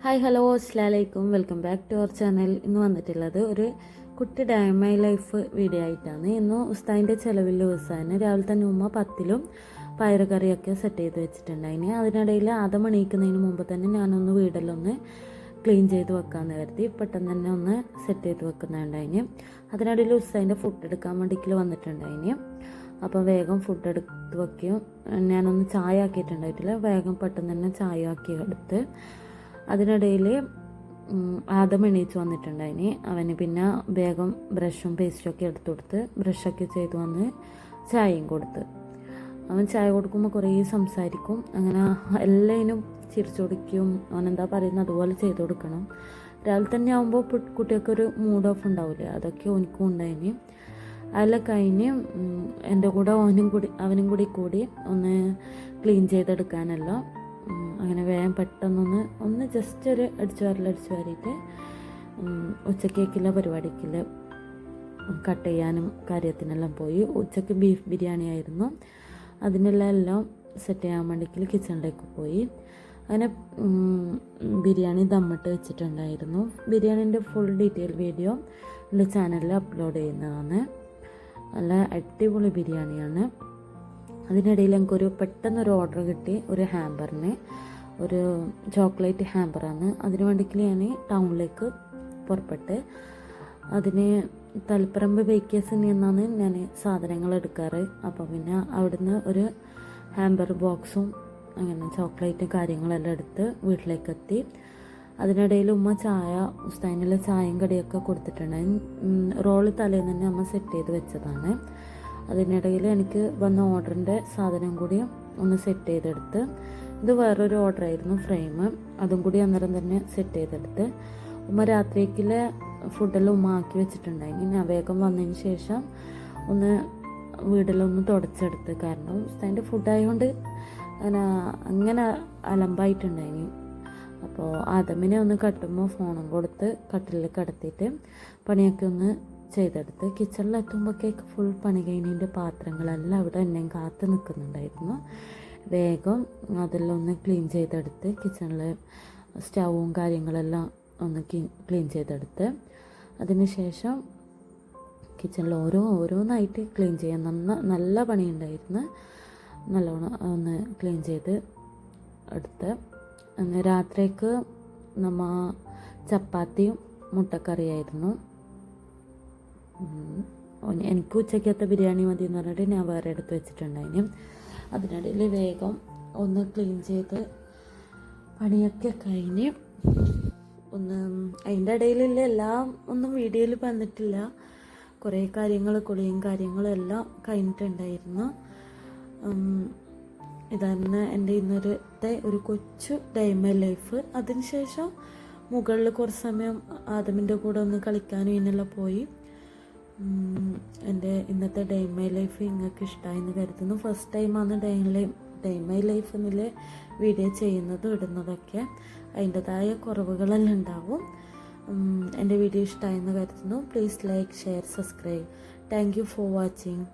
Hi hello അസ്സലാമലൈക്കും welcome back to our channel. ഇന്ന് വന്നിട്ടുള്ളത് ഒരു കുട്ടി ഡേ മൈ ലൈഫ് വീഡിയോ ആയിട്ടാണ്. ഇന്ന് ഉസ്താദിൻ്റെ ചിലവിൽ ദിവസമാണ്. രാവിലെ തന്നെ ഉമ്മ പത്തിലും പയറുകറിയൊക്കെ സെറ്റ് ചെയ്ത് വെച്ചിട്ടുണ്ടായിന്. അതിനിടയിൽ ആദം എണീക്കുന്നതിന് മുമ്പ് തന്നെ ഞാനൊന്ന് വീടെല്ലാം ക്ലീൻ ചെയ്ത് വെക്കാമെന്ന് കരുതി പെട്ടെന്ന് തന്നെ ഒന്ന് സെറ്റ് ചെയ്ത് വെക്കുന്നുണ്ടായിന്. അതിനിടയിൽ ഉസ്താദിൻ്റെ ഫുഡ് എടുക്കാൻ വേണ്ടിയിട്ട് വന്നിട്ടുണ്ടായിന്. അപ്പോൾ വേഗം ഫുഡ് എടുത്ത് വയ്ക്കും. ഞാനൊന്ന് ചായ ആക്കിയിട്ടുണ്ടായിട്ടില്ല, വേഗം പെട്ടെന്ന് തന്നെ ചായ ആക്കി എടുത്ത് അതിനിടയിൽ ആദം എണീച്ച് വന്നിട്ടുണ്ടായിന്. അവന് പിന്നെ വേഗം ബ്രഷും പേസ്റ്റൊക്കെ എടുത്തു കൊടുത്ത് ബ്രഷൊക്കെ ചെയ്ത് വന്ന് ചായയും കൊടുത്ത്. അവൻ ചായ കൊടുക്കുമ്പോൾ കുറേ സംസാരിക്കും. അങ്ങനെ എല്ലാവരും ചിരിച്ചു കൊടുക്കും. അവനെന്താ പറയുന്നത് അതുപോലെ ചെയ്ത് കൊടുക്കണം. രാവിലെ തന്നെ ആകുമ്പോൾ കുട്ടികൾക്കൊരു മൂഡ് ഓഫ് ഉണ്ടാവില്ലേ, അതൊക്കെ എനിക്കും ഉണ്ടായിന്. അതെല്ലാം കഴിഞ്ഞ് എൻ്റെ കൂടെ അവനും കൂടി ഒന്ന് ക്ലീൻ ചെയ്തെടുക്കാനല്ലോ. അങ്ങനെ വേഗം പെട്ടെന്നൊന്ന് ജസ്റ്റ് ഒരു അടിച്ചു വാരിയിട്ട് ഉച്ചക്കേക്കുള്ള പരിപാടിക്കുള്ള കട്ട് ചെയ്യാനും കാര്യത്തിനെല്ലാം പോയി. ഉച്ചയ്ക്ക് ബീഫ് ബിരിയാണി ആയിരുന്നു. എല്ലാം സെറ്റ് ചെയ്യാൻ വേണ്ടിയിട്ട് കിച്ചണിലേക്ക് പോയി. അങ്ങനെ ബിരിയാണി ദമ്മിട്ട് വെച്ചിട്ടുണ്ടായിരുന്നു. ബിരിയാണീൻ്റെ ഫുൾ ഡീറ്റെയിൽ വീഡിയോ എൻ്റെ ചാനലിൽ അപ്ലോഡ് ചെയ്യുന്നതാണ്. നല്ല അടിപൊളി ബിരിയാണിയാണ്. അതിനിടയിൽ എനിക്കൊരു പെട്ടെന്നൊരു ഓർഡർ കിട്ടി. ഒരു ഹാമ്പറിന്, ഒരു ചോക്ലേറ്റ് ഹാമ്പറാണ്. അതിന് വേണ്ടിയിട്ട് ഞാൻ ടൗണിലേക്ക് പുറപ്പെട്ട് അതിന് തളിപ്പറമ്പ് ബേക്കേഴ്സിൽ നിന്നാണ് ഞാൻ സാധനങ്ങൾ എടുക്കാറ്. അപ്പോൾ പിന്നെ അവിടുന്ന് ഒരു ഹാമ്പർ ബോക്സും അങ്ങനെ ചോക്ലേറ്റും കാര്യങ്ങളെല്ലാം എടുത്ത് വീട്ടിലേക്ക് എത്തി. അതിനിടയിൽ ഉമ്മ ഉസ്താദിനുള്ള ചായയും കടിയൊക്കെ കൊടുത്തിട്ടുണ്ടായി. റോള് തലേന്ന് തന്നെ അമ്മ സെറ്റ് ചെയ്ത് വെച്ചതാണ്. അതിനിടയിൽ എനിക്ക് വന്ന ഓർഡറിൻ്റെ സാധനം കൂടി ഒന്ന് സെറ്റ് ചെയ്തെടുത്ത്. ഇത് വേറൊരു ഓർഡറായിരുന്നു, ഫ്രെയിം. അതും കൂടി അന്നേരം തന്നെ സെറ്റ് ചെയ്തെടുത്ത്. ഉമ്മ രാത്രിക്കുള്ള ഫുഡെല്ലാം ഉമ്മ ആക്കി വെച്ചിട്ടുണ്ടായി. ഞാൻ വേഗം വന്നതിന് ശേഷം ഒന്ന് വീട്ടിലൊന്ന് തുടച്ചെടുത്ത്. കാരണം അതിൻ്റെ ഫുഡായതുകൊണ്ട് അങ്ങനെ അലമ്പായിട്ടുണ്ടായിനി. അപ്പോൾ ആദമിനെ ഒന്ന് കട്ടുമ്പോൾ ഫോണും കൊടുത്ത് കട്ടിലിൽ കിടത്തിയിട്ട് പണിയൊക്കെ ഒന്ന് ചെയ്തെടുത്ത് കിച്ചണിലെത്തുമ്പോഴേക്ക് ഫുൾ പണി കഴിഞ്ഞതിൻ്റെ പാത്രങ്ങളെല്ലാം അവിടെ എന്നെ കാത്ത് നിൽക്കുന്നുണ്ടായിരുന്നു. വേഗം അതെല്ലാം ഒന്ന് ക്ലീൻ ചെയ്തെടുത്ത് കിച്ചണിൽ സ്റ്റൗവും കാര്യങ്ങളെല്ലാം ഒന്ന് ക്ലീൻ ചെയ്തെടുത്ത് അതിനുശേഷം കിച്ചണിൽ ഓരോന്നായിട്ട് ക്ലീൻ ചെയ്യാൻ നല്ല പണിയുണ്ടായിരുന്നു. നല്ലോണം ഒന്ന് ക്ലീൻ ചെയ്ത് എടുത്ത്. രാത്രിക്ക് നമ്മ ചപ്പാത്തിയും മുട്ടക്കറിയായിരുന്നു. എനിക്ക് ഉച്ചയ്ക്കത്തെ ബിരിയാണി മതി എന്ന് പറഞ്ഞിട്ട് ഞാൻ വേറെ എടുത്ത് വെച്ചിട്ടുണ്ടായിരുന്നു. അതിനിടയിൽ വേഗം ഒന്ന് ക്ലീൻ ചെയ്ത് പണിയൊക്കെ കഴിഞ്ഞ് അതിൻ്റെ ഇടയിലുള്ള എല്ലാം ഒന്നും വീഡിയോയിൽ വന്നിട്ടില്ല. കുറേ കുളിയും കാര്യങ്ങളും എല്ലാം കഴിഞ്ഞിട്ടുണ്ടായിരുന്നു. ഇതാണ് എൻ്റെ ഇന്നത്തെ ഒരു കൊച്ചു ഡേ മൈ ലൈഫ്. അതിനുശേഷം മുകളിൽ കുറച്ച് സമയം ആദമിൻ്റെ കൂടെ ഒന്ന് കളിക്കാനും ഇതിനെല്ലാം പോയി. എൻ്റെ ഇന്നത്തെ ഡേ മൈ ലൈഫ് നിങ്ങൾക്ക് ഇഷ്ടമായെന്ന് കരുതുന്നു. ഫസ്റ്റ് ടൈമാണ് ഡേ മൈ ലൈഫ് എന്നുള്ള വീഡിയോ ചെയ്യുന്നതും ഇടുന്നതൊക്കെ. അതിൻ്റെതായ കുറവുകളെല്ലാം ഉണ്ടാവും. എൻ്റെ വീഡിയോ ഇഷ്ടമായെന്ന് കരുതുന്നു. Please like, share, subscribe. Thank you for watching.